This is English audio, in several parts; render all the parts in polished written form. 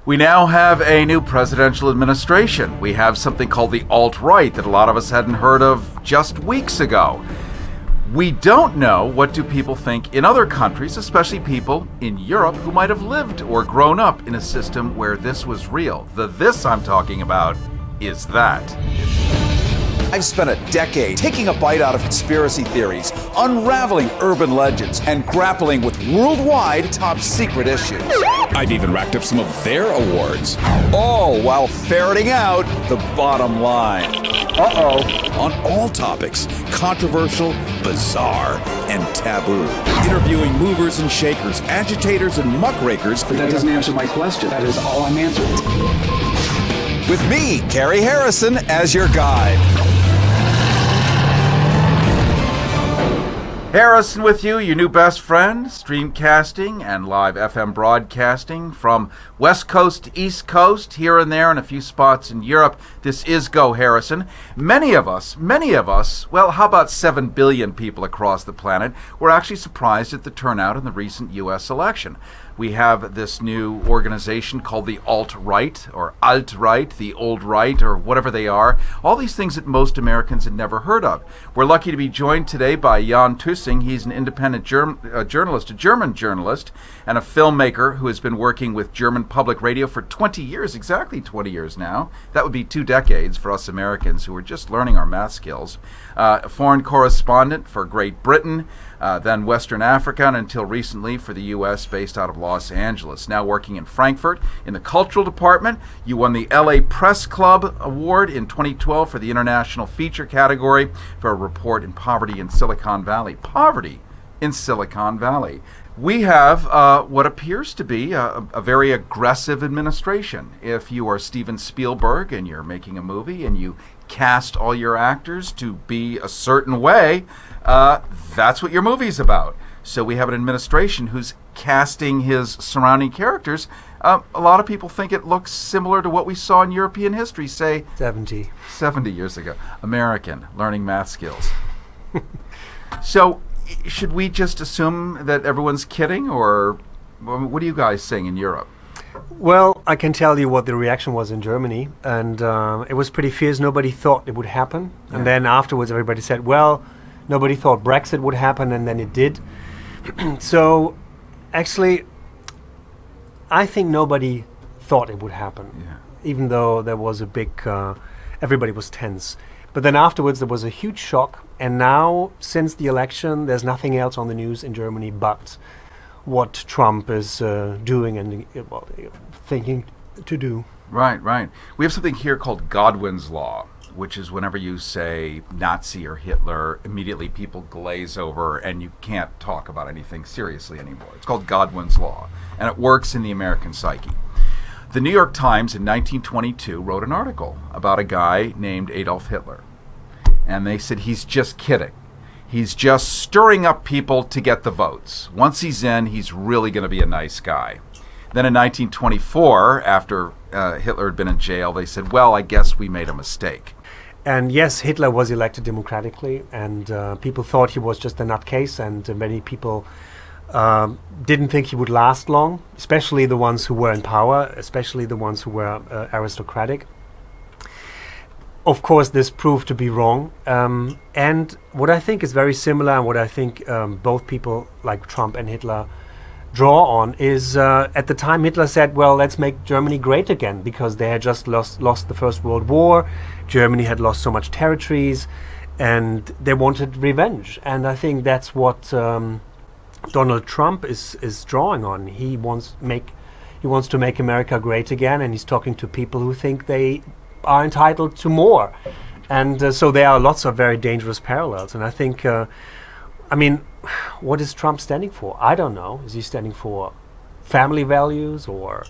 We now have a new presidential administration. We have something called the alt-right that a lot of us hadn't heard of just weeks ago. We don't know what do people think in other countries, especially people in Europe who might have lived or grown up in a system where this was real. The this I'm talking about is that. I've spent a decade taking a bite out of conspiracy theories, unraveling urban legends, and grappling with worldwide top-secret issues. I've even racked up some of their awards. All while ferreting out the bottom line. On all topics, controversial, bizarre, and taboo. Interviewing movers and shakers, agitators and muckrakers. But that doesn't answer my question. That is all I'm answering. With me, Cary Harrison, as your guide. Harrison with you, your new best friend, streamcasting and live FM broadcasting from West Coast to East Coast, here and there, and a few spots in Europe. This is Go Harrison. Many of us, well, how about 7 billion people across the planet, were actually surprised at the turnout in the recent U.S. election. We have this new organization called the alt-right, or alt-right, the old right, or whatever they are. All these things that most Americans had never heard of. We're lucky to be joined today by Jan Tussing. He's an independent journalist, a German journalist, and a filmmaker who has been working with German public radio for 20 years, exactly 20 years now. That would be 2 decades for us Americans who are just learning our math skills. A foreign correspondent for Great Britain, then Western Africa, and until recently for the U.S., based out of Los Angeles. Now working in Frankfurt in the cultural department. You won the LA Press Club Award in 2012 for the International Feature category for a report in poverty in Silicon Valley. Poverty in Silicon Valley. We have what appears to be a very aggressive administration. If you are Steven Spielberg and you're making a movie and you cast all your actors to be a certain way, that's what your movie's about. So we have an administration who's casting his surrounding characters. A lot of people think it looks similar to what we saw in European history, say 70 years ago. American, learning math skills. So should we just assume that everyone's kidding, or what are you guys saying in Europe? Well, I can tell you what the reaction was in Germany, and it was pretty fierce. Nobody thought it would happen. Yeah. And then afterwards everybody said, well, nobody thought Brexit would happen, and then it did. So, actually, I think nobody thought it would happen, even though there was a big, everybody was tense. But then afterwards there was a huge shock, and now, since the election, there's nothing else on the news in Germany but what Trump is doing and thinking to do. Right. We have something here called Godwin's Law, which is whenever you say Nazi or Hitler, immediately people glaze over and you can't talk about anything seriously anymore. It's called Godwin's Law, and it works in the American psyche. The New York Times in 1922 wrote an article about a guy named Adolf Hitler. And they said he's just kidding. He's just stirring up people to get the votes. Once he's in, he's really going to be a nice guy. Then in 1924, after Hitler had been in jail, they said, well, I guess we made a mistake. And yes, Hitler was elected democratically, and people thought he was just a nutcase, and many people didn't think he would last long, especially the ones who were in power, especially the ones who were aristocratic. Of course, this proved to be wrong. And what I think is very similar, and what I think both people like Trump and Hitler draw on, is at the time Hitler said, well, let's make Germany great again, because they had just lost the First World War. Germany had lost so much territories, and they wanted revenge. And I think that's what Donald Trump is drawing on. He wants to make America great again, and he's talking to people who think they are entitled to more. And so there are lots of very dangerous parallels. And I think, what is Trump standing for? I don't know. Is he standing for family values or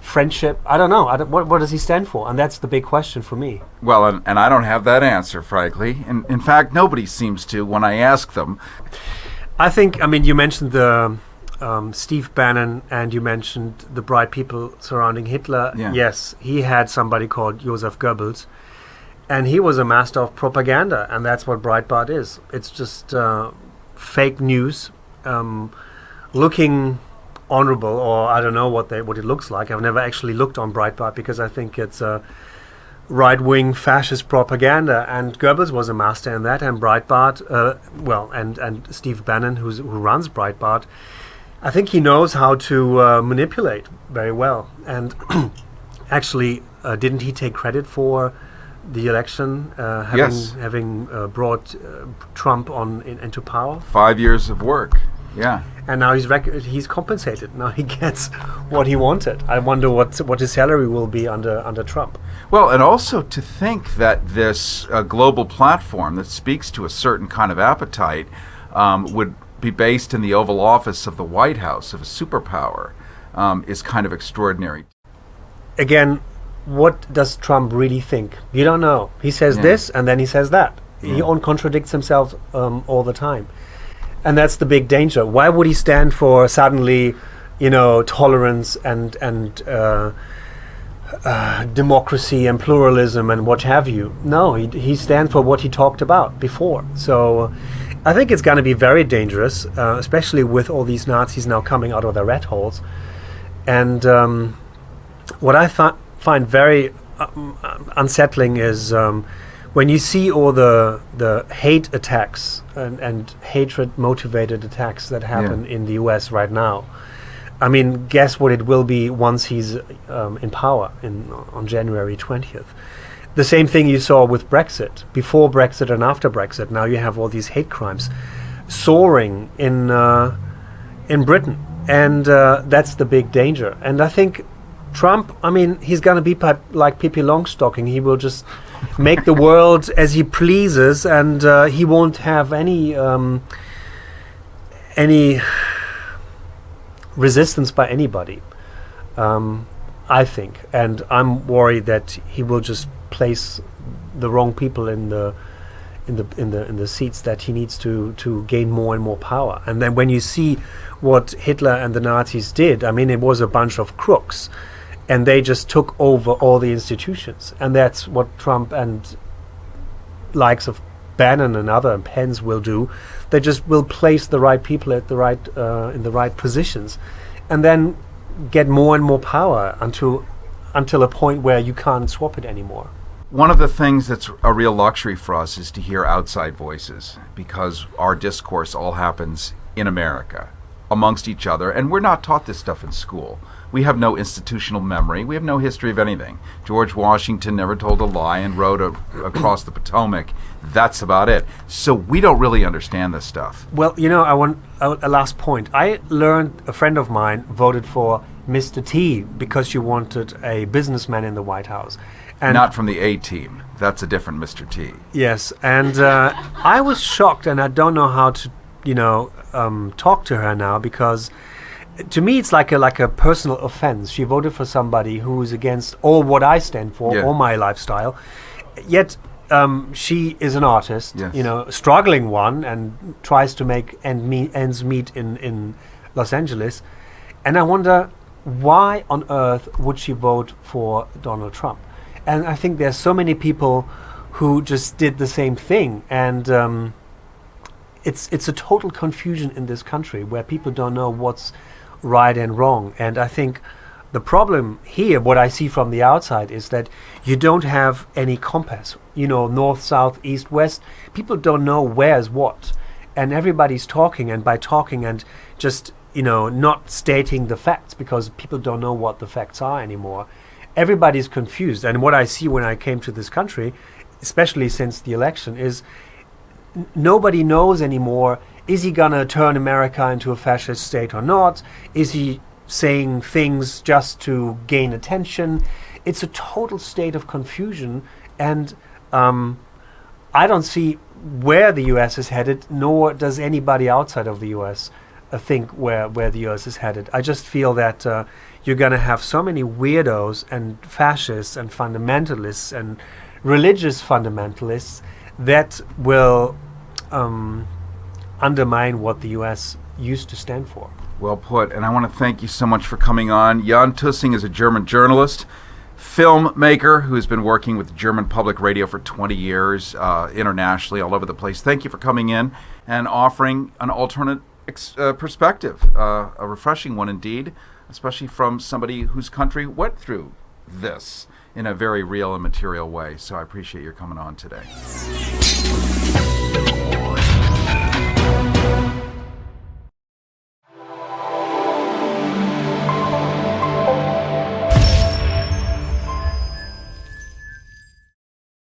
friendship? I don't know. What does he stand for? And that's the big question for me. Well, and I don't have that answer, frankly. And in fact, nobody seems to when I ask them. I think, you mentioned the Steve Bannon, and you mentioned the bright people surrounding Hitler. Yeah. Yes, he had somebody called Joseph Goebbels, and he was a master of propaganda, and that's what Breitbart is. It's just fake news, looking honorable, or I don't know what it looks like. I've never actually looked on Breitbart because I think it's right-wing fascist propaganda, and Goebbels was a master in that, and Breitbart, and Steve Bannon, who runs Breitbart, I think he knows how to manipulate very well. And actually, didn't he take credit for the election, having brought Trump into power? 5 years of work, yeah. And now he's compensated. Now he gets what he wanted. I wonder what his salary will be under Trump. Well, and also to think that this global platform that speaks to a certain kind of appetite would be based in the Oval Office of the White House, of a superpower, is kind of extraordinary. Again, what does Trump really think? You don't know. He says this and then he says that. He contradicts himself all the time. And that's the big danger. Why would he stand for suddenly, tolerance and democracy and pluralism and what have you? No, he stands for what he talked about before. So I think it's going to be very dangerous, especially with all these Nazis now coming out of their rat holes. And what I find very unsettling is when you see all the hate attacks and hatred-motivated attacks that happen in the US right now. I mean, guess what it will be once he's in power on January 20th. The same thing you saw with Brexit, before Brexit and after Brexit. Now you have all these hate crimes soaring in Britain. And that's the big danger. And I think Trump, he's going to be like Pippi Longstocking. He will just make the world as he pleases, and he won't have any resistance by anybody, I think. And I'm worried that he will just place the wrong people in the seats that he needs to gain more and more power. And then when you see what Hitler and the Nazis did, it was a bunch of crooks. And they just took over all the institutions. And that's what Trump and likes of Bannon and Pence will do. They just will place the right people at the right in the right positions, and then get more and more power until a point where you can't swap it anymore. One of the things that's a real luxury for us is to hear outside voices, because our discourse all happens in America, amongst each other, and we're not taught this stuff in school. We have no institutional memory. We have no history of anything. George Washington never told a lie and rode across the Potomac. That's about it. So we don't really understand this stuff. Well, I want a last point. I learned a friend of mine voted for Mr. T because she wanted a businessman in the White House. And not from the A team. That's a different Mr. T. Yes, and I was shocked, and I don't know how to, talk to her now, because to me it's like a personal offense. She voted for somebody who is against all what I stand for, all my lifestyle. Yet she is an artist, struggling one, and tries to make ends meet in Los Angeles. And I wonder, why on earth would she vote for Donald Trump? And I think there's so many people who just did the same thing, and it's a total confusion in this country where people don't know what's right and wrong. And I think the problem here, what I see from the outside, is that you don't have any compass. North, south, east, west. People don't know where's what, and everybody's talking, and by talking and just not stating the facts, because people don't know what the facts are anymore. Everybody's confused. And what I see when I came to this country, especially since the election, is nobody knows anymore. Is he gonna turn America into a fascist state or not? Is he saying things just to gain attention? It's a total state of confusion, and I don't see where the US is headed, nor does anybody outside of the US think where the US is headed. I just feel that you're going to have so many weirdos and fascists and fundamentalists and religious fundamentalists that will undermine what the US used to stand for. Well put, and I want to thank you so much for coming on. Jan Tussing is a German journalist, filmmaker who has been working with German public radio for 20 years, internationally, all over the place. Thank you for coming in and offering an alternate perspective, a refreshing one indeed, especially from somebody whose country went through this in a very real and material way. So I appreciate your coming on today.